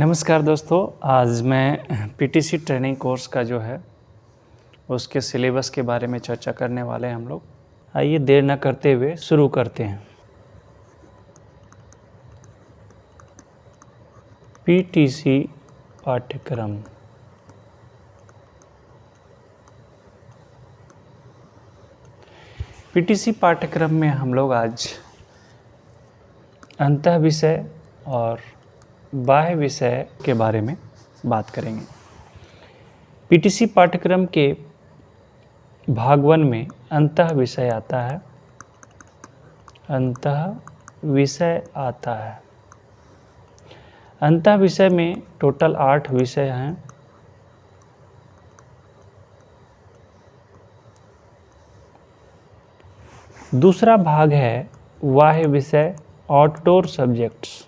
नमस्कार दोस्तों, आज मैं पीटीसी ट्रेनिंग कोर्स का जो है उसके सिलेबस के बारे में चर्चा करने वाले हैं हम लोग। आइए देर न करते हुए शुरू करते हैं। पीटीसी पाठ्यक्रम पीटीसी पाठ्यक्रम में हम लोग आज अंतः विषय और बाह्य विषय के बारे में बात करेंगे। पीटीसी पाठ्यक्रम के भाग 1 में अंतः विषय आता है। अंतः विषय आता है। अंतः विषय में टोटल 8 विषय हैं। दूसरा भाग है बाह्य विषय, आउटडोर सब्जेक्ट्स।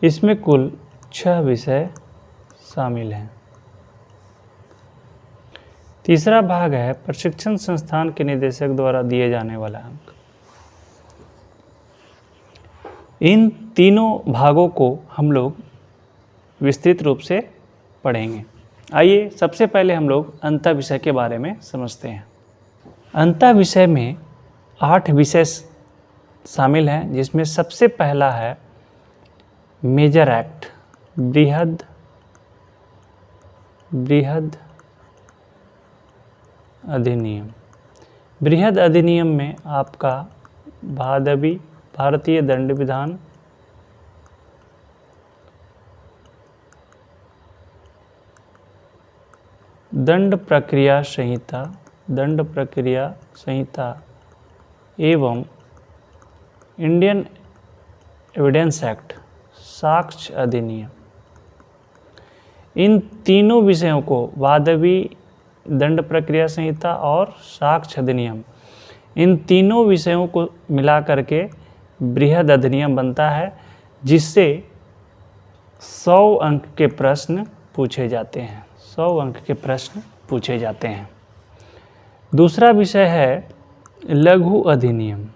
इसमें कुल 6 विषय शामिल हैं। तीसरा भाग है प्रशिक्षण संस्थान के निदेशक द्वारा दिए जाने वाला अंक। इन तीनों भागों को हम लोग विस्तृत रूप से पढ़ेंगे। आइए सबसे पहले हम लोग अंतः विषय के बारे में समझते हैं। अंतः विषय में 8 विषय शामिल हैं, जिसमें सबसे पहला है मेजर एक्ट, बृहद अधिनियम। बृहद अधिनियम में आपका भादवी, भारतीय दंड विधान, दंड प्रक्रिया संहिता एवं इंडियन एविडेंस एक्ट, साक्ष्य अधिनियम, इन तीनों विषयों को, भादवी, दंड प्रक्रिया संहिता और साक्ष्य अधिनियम, इन तीनों विषयों को मिला करके बृहद अधिनियम बनता है, जिससे 100 अंक के प्रश्न पूछे जाते हैं। 100 अंक के प्रश्न पूछे जाते हैं। दूसरा विषय है लघु अधिनियम।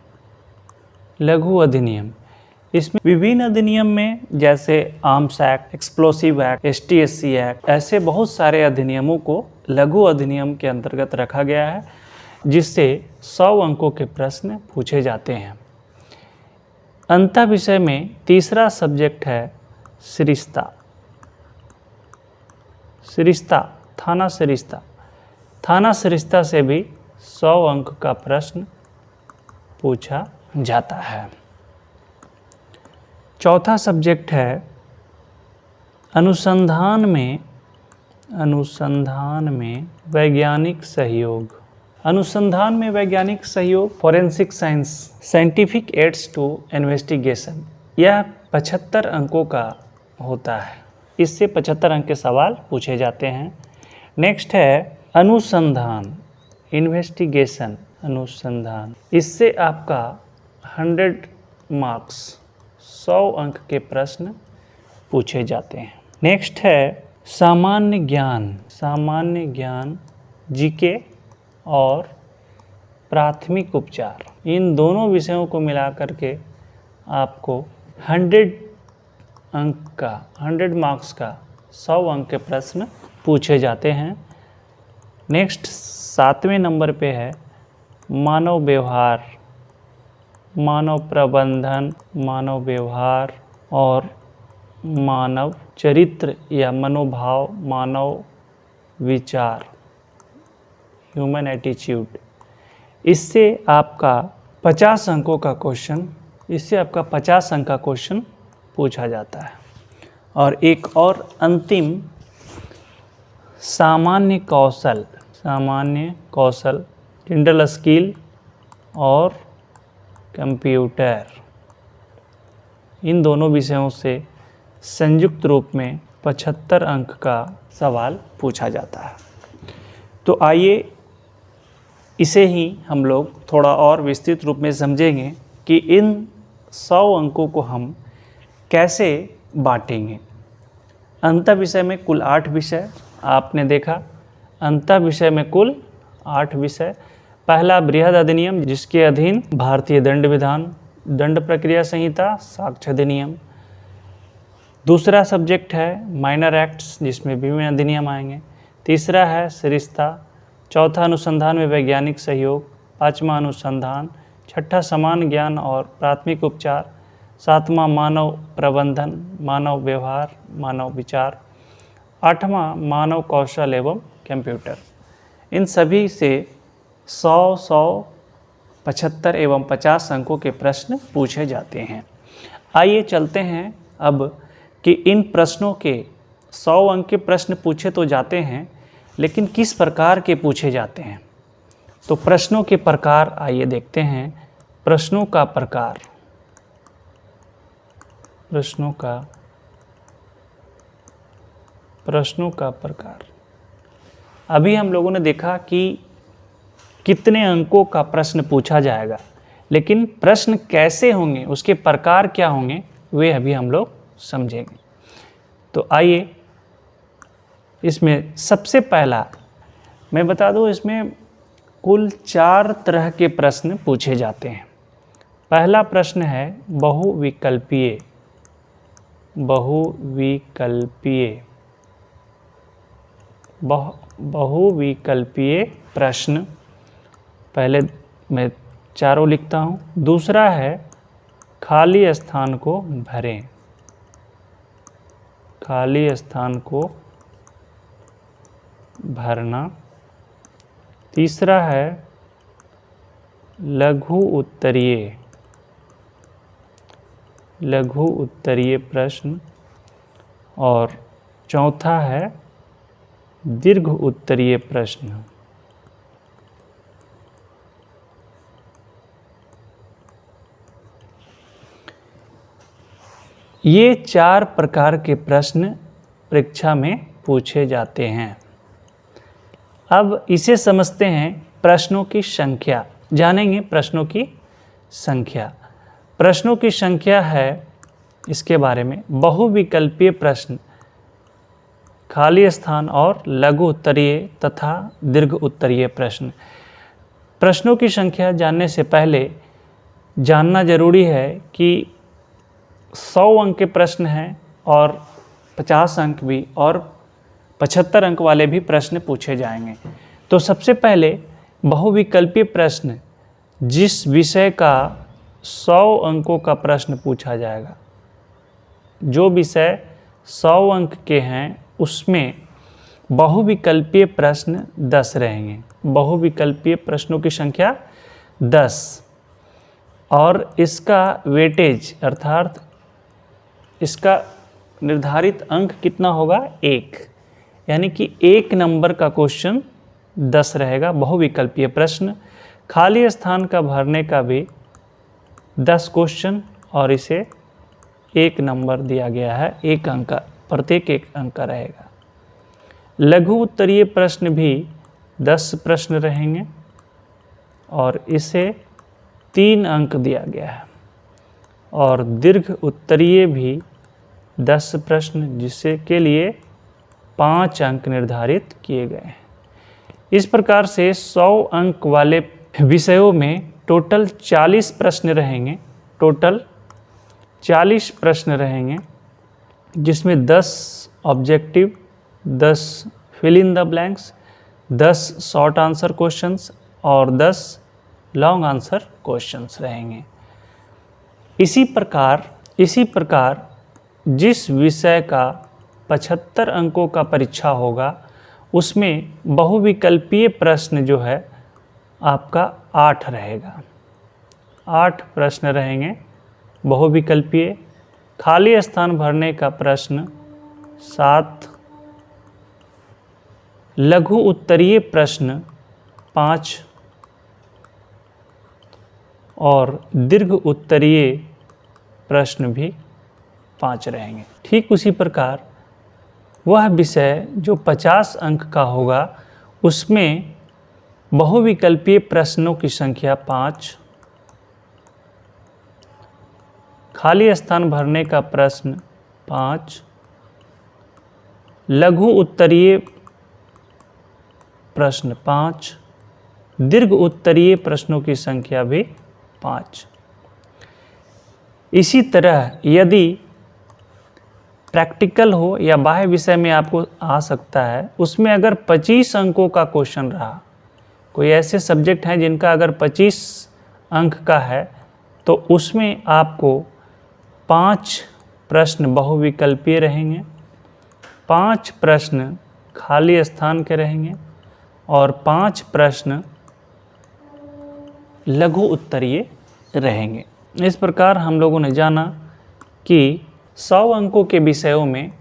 लघु अधिनियम, इसमें विभिन्न अधिनियम में जैसे arms act, explosive act, ST/SC act, ऐसे बहुत सारे अधिनियमों को लघु अधिनियम के अंतर्गत रखा गया है, जिससे 100 अंकों के प्रश्न पूछे जाते हैं। अंतः विषय में तीसरा सब्जेक्ट है सरिस्ता। थाना सरिस्ता से भी 100 अंक का प्रश्न पूछा जाता है। चौथा सब्जेक्ट है अनुसंधान में वैज्ञानिक सहयोग। अनुसंधान में वैज्ञानिक सहयोग, forensic science, scientific aids to investigation, यह 75 अंकों का होता है। इससे 75 अंक के सवाल पूछे जाते हैं। नेक्स्ट है अनुसंधान, इन्वेस्टिगेशन, अनुसंधान, इससे आपका 100 मार्क्स, 100 अंक के प्रश्न पूछे जाते हैं। नेक्स्ट है सामान्य ज्ञान, जीके और प्राथमिक उपचार, इन दोनों विषयों को मिलाकर के आपको 100 मार्क्स का 100 अंक के प्रश्न पूछे जाते हैं। नेक्स्ट 7वें नंबर पे है मानव व्यवहार, मानव प्रबंधन, मानव व्यवहार और मानव चरित्र या मनोभाव, मानव विचार, ह्यूमन एटीट्यूड, इससे आपका 50 अंकों का क्वेश्चन, पूछा जाता है। और एक और अंतिम सामान्य कौशल, जनरल स्किल और कंप्यूटर, इन दोनों विषयों से संयुक्त रूप में 75 अंक का सवाल पूछा जाता है। तो आइए इसे ही हम लोग थोड़ा और विस्तृत रूप में समझेंगे कि इन 100 अंकों को हम कैसे बांटेंगे। अंतः विषय में कुल 8 विषय आपने देखा। अंतः विषय में कुल 8 विषय, पहला बृहद अधिनियम, जिसके अधीन भारतीय दंड विधान, दंड प्रक्रिया संहिता, साक्ष्य अधिनियम। दूसरा सब्जेक्ट है माइनर एक्ट्स, जिसमें विभिन्न अधिनियम आएंगे। तीसरा है सरिस्ता। चौथा अनुसंधान में वैज्ञानिक सहयोग। पाँचवा अनुसंधान। छठा समान ज्ञान और प्राथमिक उपचार। सातवां मानव प्रबंधन, मानव व्यवहार, मानव विचार। आठवां मानव कौशल एवं कंप्यूटर। इन सभी से 100, 100, 75 एवं 50 अंकों के प्रश्न पूछे जाते हैं। आइए चलते हैं अब कि इन प्रश्नों के 100 अंक के प्रश्न पूछे तो जाते हैं, लेकिन किस प्रकार के पूछे जाते हैं। तो प्रश्नों के प्रकार आइए देखते हैं। प्रश्नों का प्रकार, प्रश्नों का प्रकार। अभी हम लोगों ने देखा कि कितने अंकों का प्रश्न पूछा जाएगा, लेकिन प्रश्न कैसे होंगे, उसके प्रकार क्या होंगे, वे अभी हम लोग समझेंगे। तो आइए, इसमें सबसे पहला मैं बता दूं, इसमें कुल 4 तरह के प्रश्न पूछे जाते हैं। पहला प्रश्न है बहुविकल्पीय। बहुविकल्पीय प्रश्न, पहले मैं चारों लिखता हूँ। दूसरा है खाली स्थान को भरें, खाली स्थान को भरना। तीसरा है लघु उत्तरीय प्रश्न। और चौथा है दीर्घ उत्तरीय प्रश्न। ये 4 प्रकार के प्रश्न परीक्षा में पूछे जाते हैं। अब इसे समझते हैं प्रश्नों की संख्या, जानेंगे प्रश्नों की संख्या। प्रश्नों की संख्या है इसके बारे में, बहुविकल्पीय प्रश्न, खाली स्थान और लघु उत्तरीय तथा दीर्घ उत्तरीय प्रश्न। प्रश्नों की संख्या जानने से पहले जानना जरूरी है कि 100 अंक के प्रश्न हैं और 50 अंक भी और 75 अंक वाले भी प्रश्न पूछे जाएंगे। तो सबसे पहले बहुविकल्पीय प्रश्न, जिस विषय का 100 अंकों का प्रश्न पूछा जाएगा, जो विषय 100 अंक के हैं उसमें बहुविकल्पीय प्रश्न 10 रहेंगे। बहुविकल्पीय प्रश्नों की संख्या 10 और इसका वेटेज अर्थात इसका निर्धारित अंक कितना होगा, 1, यानी कि 1 नंबर का क्वेश्चन 10 रहेगा बहुविकल्पीय प्रश्न। खाली स्थान का भरने का भी 10 क्वेश्चन और इसे 1 नंबर दिया गया है, 1 अंक, प्रत्येक 1 अंक का रहेगा। लघु उत्तरीय प्रश्न भी 10 प्रश्न रहेंगे और इसे 3 अंक दिया गया है। और दीर्घ उत्तरीय भी 10 प्रश्न, जिससे के लिए 5 अंक निर्धारित किए गए हैं। इस प्रकार से 100 अंक वाले विषयों में टोटल 40 प्रश्न रहेंगे। टोटल 40 प्रश्न रहेंगे, जिसमें 10 objective, 10 fill in the blanks, 10 short answer questions और 10 लॉन्ग आंसर क्वेश्चंस रहेंगे। इसी प्रकार जिस विषय का 75 अंकों का परीक्षा होगा, उसमें बहुविकल्पीय प्रश्न जो है आपका 8 रहेगा। 8 प्रश्न रहेंगे बहुविकल्पीय। खाली स्थान भरने का प्रश्न 7, लघु उत्तरीय प्रश्न 5 और दीर्घ उत्तरीय प्रश्न भी 5 रहेंगे। ठीक उसी प्रकार वह विषय जो 50 अंक का होगा, उसमें बहुविकल्पीय प्रश्नों की संख्या 5, खाली स्थान भरने का प्रश्न 5, लघु उत्तरीय प्रश्न 5, दीर्घ उत्तरीय प्रश्नों की संख्या भी 5। इसी तरह यदि प्रैक्टिकल हो या बाह्य विषय में आपको आ सकता है, उसमें अगर 25 अंकों का क्वेश्चन रहा, कोई ऐसे सब्जेक्ट हैं जिनका अगर 25 अंक का है, तो उसमें आपको 5 प्रश्न बहुविकल्पीय रहेंगे, 5 प्रश्न खाली स्थान के रहेंगे और 5 प्रश्न लघु उत्तरीय रहेंगे। इस प्रकार हम लोगों ने जाना कि 100 अंकों के विषयों में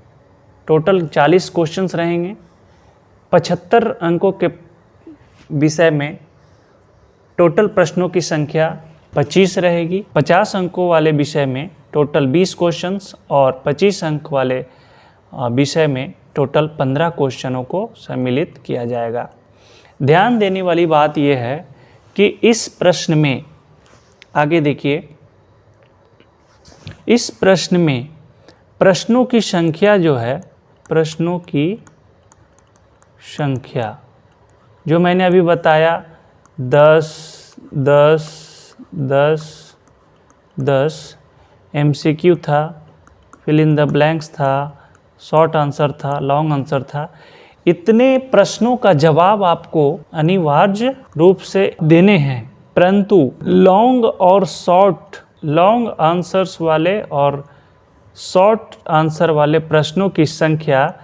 टोटल 40 क्वेश्चंस रहेंगे, 75 अंकों के विषय में टोटल प्रश्नों की संख्या 25 रहेगी, 50 अंकों वाले विषय में टोटल 20 क्वेश्चंस और 25 अंक वाले विषय में टोटल 15 क्वेश्चनों को सम्मिलित किया जाएगा। ध्यान देने वाली बात यह है कि इस प्रश्न में, आगे देखिए, इस प्रश्न में प्रश्नों की संख्या जो है, प्रश्नों की संख्या जो मैंने अभी बताया 10, 10, 10, 10 MCQ था, फिल इन द ब्लैंक्स था, शॉर्ट आंसर था, लॉन्ग आंसर था। इतने प्रश्नों का जवाब आपको अनिवार्य रूप से देने हैं, परंतु लॉन्ग आंसर्स वाले और शॉर्ट आंसर वाले प्रश्नों की संख्या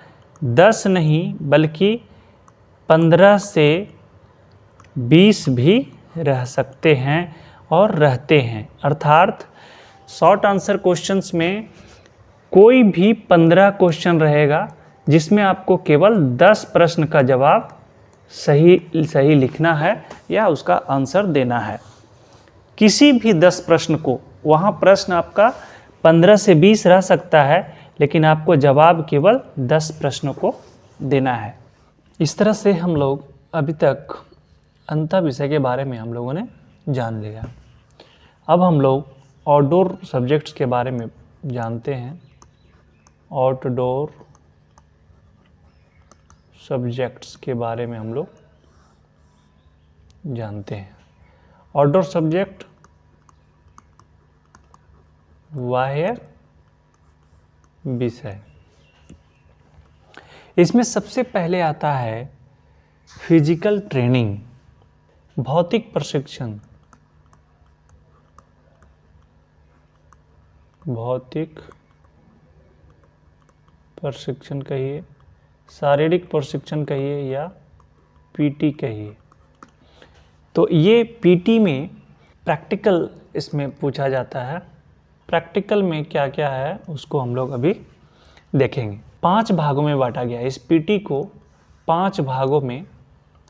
10 नहीं बल्कि 15 से 20 भी रह सकते हैं और रहते हैं। अर्थात शॉर्ट आंसर क्वेश्चंस में कोई भी 15 क्वेश्चन रहेगा जिसमें आपको केवल 10 प्रश्न का जवाब सही लिखना है या उसका आंसर देना है। किसी भी 10 प्रश्न को, वहाँ प्रश्न आपका 15 से 20 रह सकता है, लेकिन आपको जवाब केवल 10 प्रश्नों को देना है। इस तरह से हम लोग अभी तक अंतर विषय के बारे में हम लोगों ने जान लिया। अब हम लोग आउटडोर सब्जेक्ट्स के बारे में जानते हैं। आउटडोर सब्जेक्ट्स के बारे में हम लोग जानते हैं। आउटडोर सब्जेक्ट बाह्य विषय। इसमें सबसे पहले आता है फिजिकल ट्रेनिंग, भौतिक प्रशिक्षण। भौतिक प्रशिक्षण कहिए, शारीरिक प्रशिक्षण कहिए या पीटी कहिए। तो ये पीटी में प्रैक्टिकल इसमें पूछा जाता है। प्रैक्टिकल में क्या क्या है उसको हम लोग अभी देखेंगे। 5 भागों में बांटा गया है। इस पीटी को 5 भागों में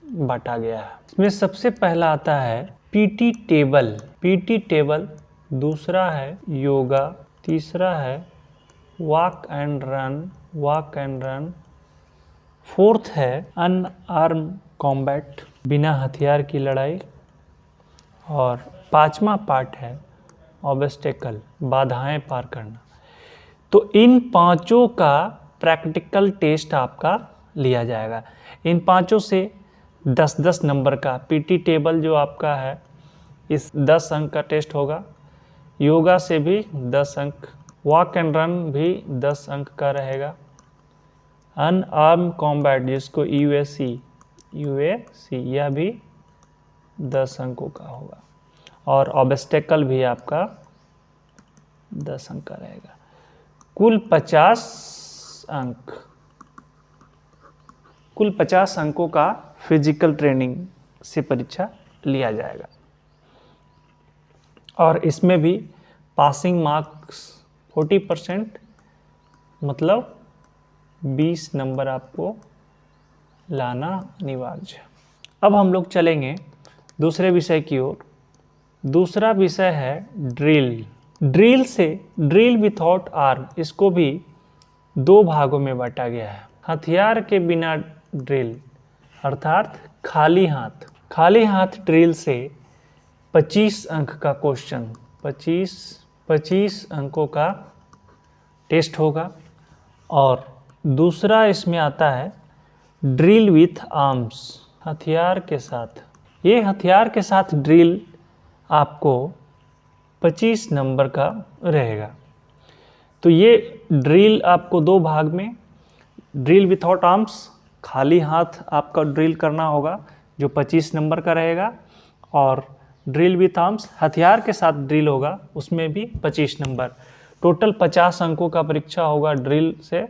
बांटा गया है। इसमें सबसे पहला आता है पीटी टेबल। पीटी टेबल, दूसरा है योगा, तीसरा है वॉक एंड रन, फोर्थ है अनआर्म कॉम्बैट, बिना हथियार की लड़ाई, और 5वां पार्ट है ऑब्स्टेकल, बाधाएं पार करना। तो इन 5 का प्रैक्टिकल टेस्ट आपका लिया जाएगा। इन 5 से 10-10 नंबर का पीटी टेबल जो आपका है, इस 10 अंक का टेस्ट होगा। योगा से भी 10 अंक, वॉक एंड रन भी 10 अंक का रहेगा। अनआर्म कॉम्बैट जिसको यूएसी यह भी 10 अंकों का होगा, और ऑब्स्टेकल भी आपका 10 अंक का रहेगा। कुल 50 अंकों का फिजिकल ट्रेनिंग से परीक्षा लिया जाएगा, और इसमें भी पासिंग मार्क्स 40%, मतलब 20 नंबर आपको लाना अनिवार्य है। अब हम लोग चलेंगे दूसरे विषय की ओर। दूसरा विषय है ड्रिल। ड्रिल विथआउट आर्म, इसको भी 2 भागों में बांटा गया है। हथियार के बिना ड्रिल, अर्थात खाली हाथ ड्रिल से 25 अंक का क्वेश्चन, 25 अंकों का टेस्ट होगा। और दूसरा इसमें आता है ड्रिल विथ आर्म्स, हथियार के साथ। ये हथियार के साथ ड्रिल आपको 25 नंबर का रहेगा। तो ये ड्रिल आपको दो भाग में, ड्रिल विथआउट आर्म्स, खाली हाथ आपका ड्रिल करना होगा जो 25 नंबर का रहेगा, और ड्रिल विथ आर्म्स हथियार के साथ ड्रिल होगा उसमें भी 25 नंबर। टोटल 50 अंकों का परीक्षा होगा ड्रिल से,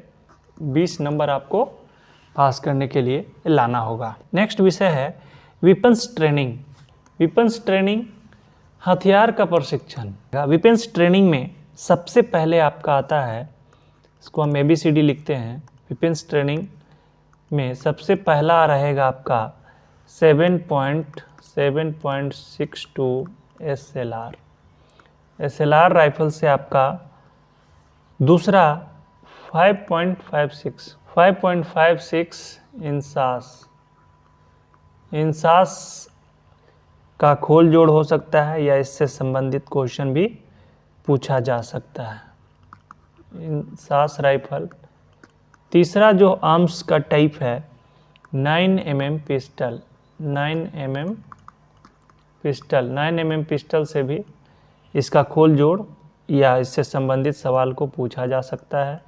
20 नंबर आपको पास करने के लिए लाना होगा। नेक्स्ट विषय है वेपन्स ट्रेनिंग। वेपन्स ट्रेनिंग हथियार का प्रशिक्षण। वेपन्स ट्रेनिंग में सबसे पहले आपका आता है, इसको हम ABCD लिखते हैं। वेपन्स ट्रेनिंग में सबसे पहला रहेगा आपका 7.62 SLR। SLR राइफल से आपका दूसरा 5.56 इंसास का खोल जोड़ हो सकता है या इससे संबंधित क्वेश्चन भी पूछा जा सकता है। इंसास राइफल। तीसरा जो आर्म्स का टाइप है 9mm पिस्टल। 9mm पिस्टल से भी इसका खोल जोड़ या इससे संबंधित सवाल को पूछा जा सकता है।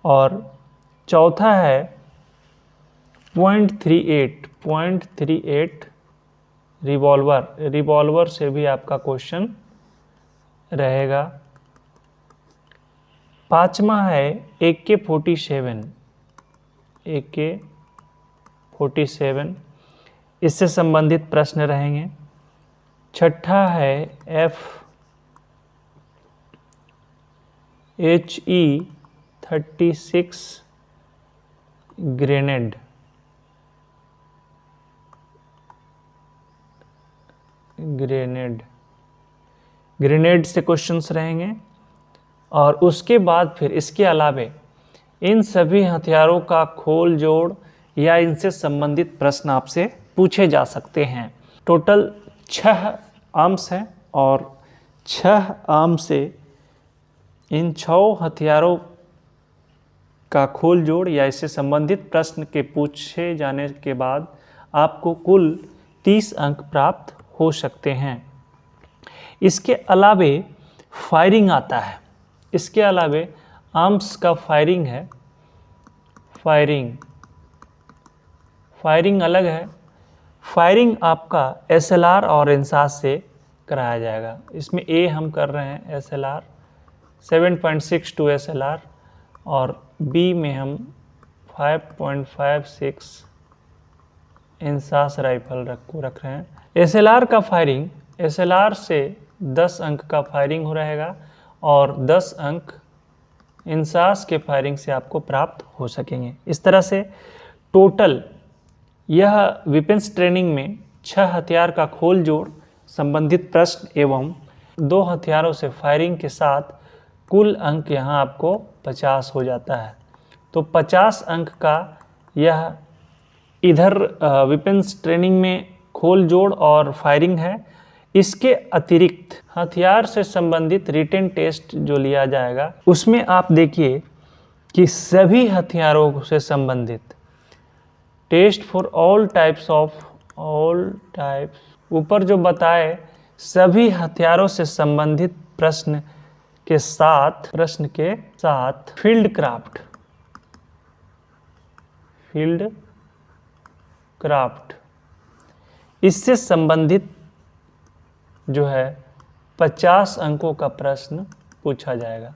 और चौथा है .38 रिवॉल्वर से भी आपका क्वेश्चन रहेगा। पांचवा है AK-47 इससे संबंधित प्रश्न रहेंगे। छठा है HE-36 ग्रेनेड से क्वेश्चंस रहेंगे। और उसके बाद फिर इसके अलावे इन सभी हथियारों का खोल जोड़ या इनसे संबंधित प्रश्न आपसे पूछे जा सकते हैं। टोटल 6 आर्म्स हैं और 6 आर्म से इन 6 हथियारों का खोल जोड़ या इससे संबंधित प्रश्न के पूछे जाने के बाद आपको कुल 30 अंक प्राप्त हो सकते हैं। इसके अलावे फायरिंग आता है। इसके अलावे आर्म्स का फायरिंग है। फायरिंग अलग है। फायरिंग आपका SLR और इंसास से कराया जाएगा। इसमें A हम कर रहे हैं SLR 7.62 SLR और B में हम 5.56 इंसास राइफल रख रहे हैं। SLR का फायरिंग, SLR से 10 अंक का फायरिंग हो रहेगा और 10 अंक इंसास के फायरिंग से आपको प्राप्त हो सकेंगे। इस तरह से टोटल यह वेपन्स ट्रेनिंग में 6 हथियार का खोल जोड़, संबंधित प्रश्न एवं 2 हथियारों से फायरिंग के साथ कुल अंक यहाँ आपको 50 हो जाता है। तो 50 अंक का यह इधर वेपन्स ट्रेनिंग में खोल जोड़ और फायरिंग है। इसके अतिरिक्त हथियार से संबंधित रिटन टेस्ट जो लिया जाएगा उसमें आप देखिए कि सभी हथियारों से संबंधित टेस्ट फॉर ऑल टाइप्स, ऊपर जो बताए सभी हथियारों से संबंधित प्रश्न के साथ फील्ड क्राफ्ट इससे संबंधित जो है 50 अंकों का प्रश्न पूछा जाएगा।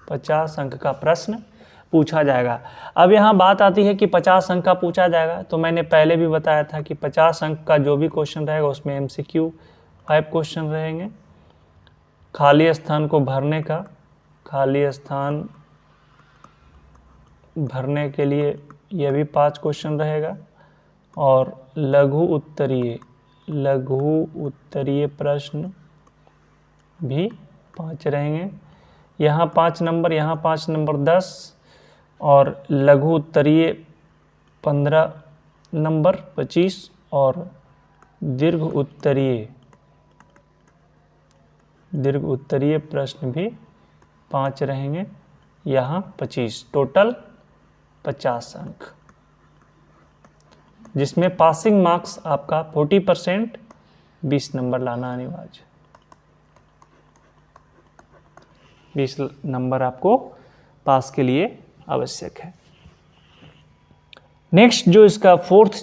50 अंक का प्रश्न पूछा जाएगा। अब यहाँ बात आती है कि 50 अंक का पूछा जाएगा, तो मैंने पहले भी बताया था कि 50 अंक का जो भी क्वेश्चन रहेगा उसमें MCQ 5 क्वेश्चन रहेंगे। खाली स्थान को भरने का, खाली स्थान भरने के लिए यह भी 5 क्वेश्चन रहेगा और लघु उत्तरीय प्रश्न भी 5 रहेंगे। यहाँ 5 नंबर, यहाँ 5 नंबर 10 और लघु उत्तरीय 15 नंबर 25 और दीर्घ उत्तरीय प्रश्न भी 5 रहेंगे, यहाँ 25, टोटल 50 अंक। जिसमें पासिंग मार्क्स आपका 40%, 20 नंबर लाना अनिवार्य। 20 नंबर आपको पास के लिए आवश्यक है। नेक्स्ट जो इसका फोर्थ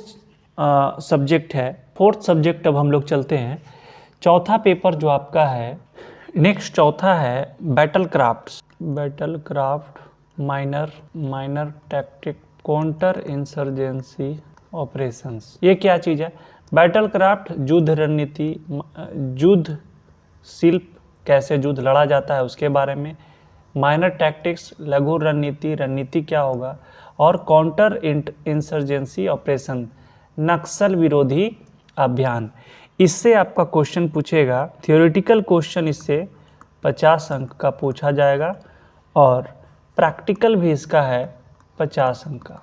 सब्जेक्ट है, फोर्थ सब्जेक्ट अब हम लोग चलते हैं। चौथा पेपर जो आपका है, नेक्स्ट चौथा है battle crafts, battle craft minor tactic counter insurgency operations. ये क्या चीज़ है? बैटल क्राफ्ट युद्ध रणनीति, युद्ध शिल्प, कैसे युद्ध लड़ा जाता है उसके बारे में। माइनर टैक्टिक्स लघु रणनीति, रणनीति क्या होगा। और काउंटर इंसर्जेंसी ऑपरेशन नक्सल विरोधी अभियान। इससे आपका क्वेश्चन पूछेगा, थियोरेटिकल क्वेश्चन इससे 50 अंक का पूछा जाएगा और प्रैक्टिकल भी इसका है 50 अंक का,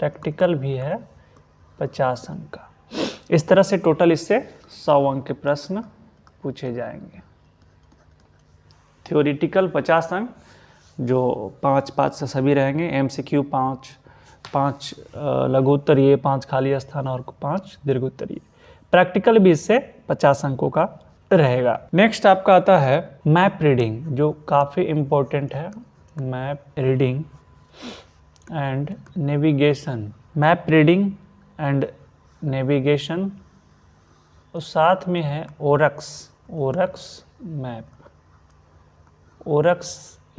प्रैक्टिकल भी है 50 अंक का। इस तरह से टोटल इससे 100 अंक के प्रश्न पूछे जाएंगे। थ्योरेटिकल 50 अंक जो 5-5 से सभी रहेंगे, एमसीक्यू 5 लघु उत्तरीय, 5 खाली स्थान और 5 दीर्घ उत्तरीय। प्रैक्टिकल भी इससे 50 अंकों का रहेगा। नेक्स्ट आपका आता है मैप रीडिंग, जो काफ़ी इम्पोर्टेंट है। Map reading and navigation, map reading and navigation, और साथ में है ओरक्स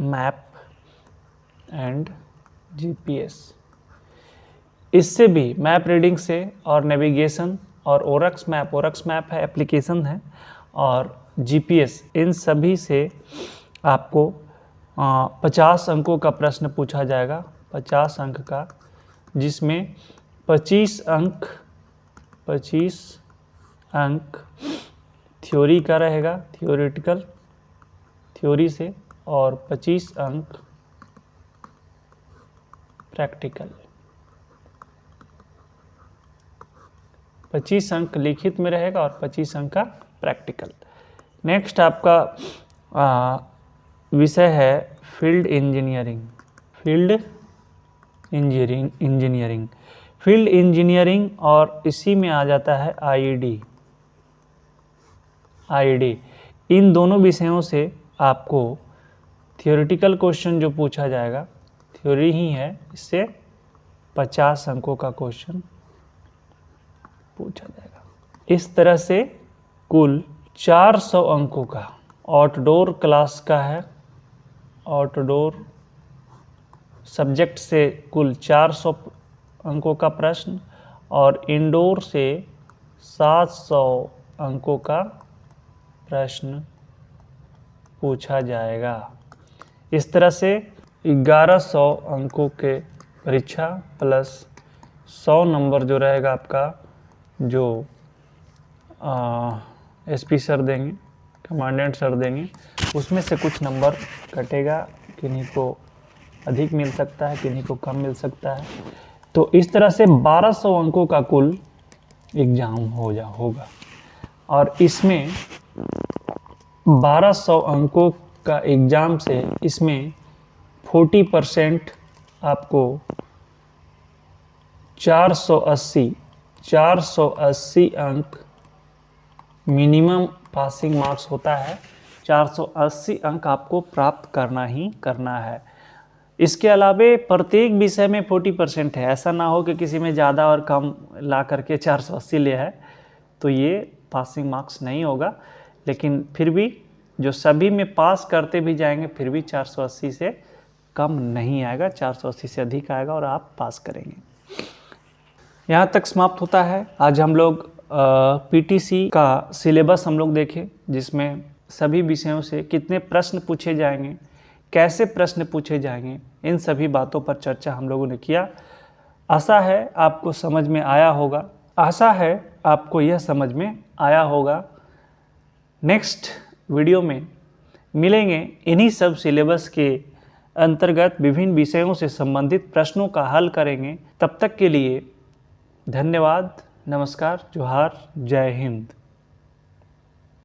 मैप एंड जीपीएस। इससे भी मैप रीडिंग से और नेविगेशन और ओरक्स मैप है, एप्लीकेशन है, और जीपीएस, इन सभी से आपको 50 अंकों का प्रश्न पूछा जाएगा, 50 अंक का, जिसमें 25 अंक थ्योरी का रहेगा, थ्योरी से, और 25 अंक प्रैक्टिकल। 25 अंक लिखित में रहेगा और 25 अंक का प्रैक्टिकल। नेक्स्ट आपका विषय है फील्ड इंजीनियरिंग, और इसी में आ जाता है आईडी। इन दोनों विषयों से आपको थियोरेटिकल क्वेश्चन जो पूछा जाएगा, थ्योरी ही है, इससे 50 अंकों का क्वेश्चन पूछा जाएगा। इस तरह से कुल 400 अंकों का आउटडोर क्लास का है, आउटडोर सब्जेक्ट से कुल 400 अंकों का प्रश्न, और इंडोर से 700 अंकों का प्रश्न पूछा जाएगा। इस तरह से 1100 अंकों के परीक्षा प्लस 100 नंबर जो रहेगा आपका, जो एसपी सर देंगे, कमांडेंट सर देंगे, उसमें से कुछ नंबर कटेगा, किन्हीं को अधिक मिल सकता है, किन्हीं को कम मिल सकता है। तो इस तरह से 1200 अंकों का कुल एग्ज़ाम होगा, और इसमें 1200 अंकों का एग्ज़ाम से इसमें 40% आपको 480 अंक मिनिमम पासिंग मार्क्स होता है। 480 अंक आपको प्राप्त करना ही करना है। इसके अलावे प्रत्येक विषय में 40% है। ऐसा ना हो कि किसी में ज़्यादा और कम ला करके 480 ले है, तो ये पासिंग मार्क्स नहीं होगा। लेकिन फिर भी जो सभी में पास करते भी जाएंगे, फिर भी 480 से कम नहीं आएगा, 480 से अधिक आएगा और आप पास करेंगे। यहाँ तक समाप्त होता है। आज हम लोग पीटीसी का सिलेबस हम लोग देखे, जिसमें सभी विषयों से कितने प्रश्न पूछे जाएंगे, कैसे प्रश्न पूछे जाएंगे, इन सभी बातों पर चर्चा हम लोगों ने किया। आशा है आपको समझ में आया होगा, आशा है आपको यह समझ में आया होगा। नेक्स्ट वीडियो में मिलेंगे इन्हीं सब सिलेबस के अंतर्गत विभिन्न विषयों से संबंधित प्रश्नों का हल करेंगे। तब तक के लिए धन्यवाद, नमस्कार, जोहार, जय हिंद।